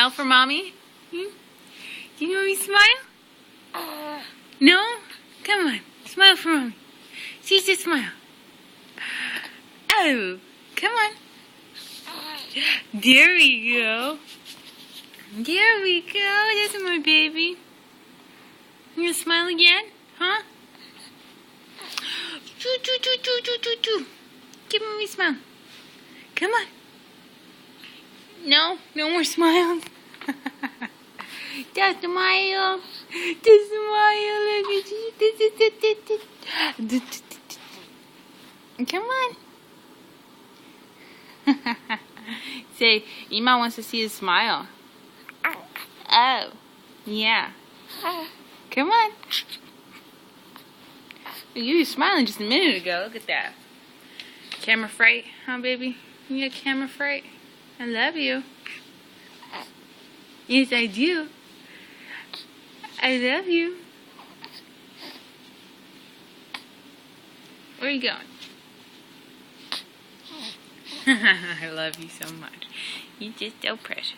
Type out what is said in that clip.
smile for mommy? Hmm? Do you want me to smile? No? Come on. Smile for mommy. See, just smile. Oh, come on. There we go. There we go. That's my baby. You gonna smile again? Huh? Choo, choo, choo, choo, choo, choo, choo. Give me a smile. Come on. No? No more smiles? Just smile. Just smile. Look at you. Come on. Say, Ima wants to see a smile. Oh, yeah. Come on. You were smiling just a minute ago. Look at that. Camera fright, huh, baby? You got camera fright? I love you. Yes, I do. I love you. Where are you going? I love you so much. You're just so precious.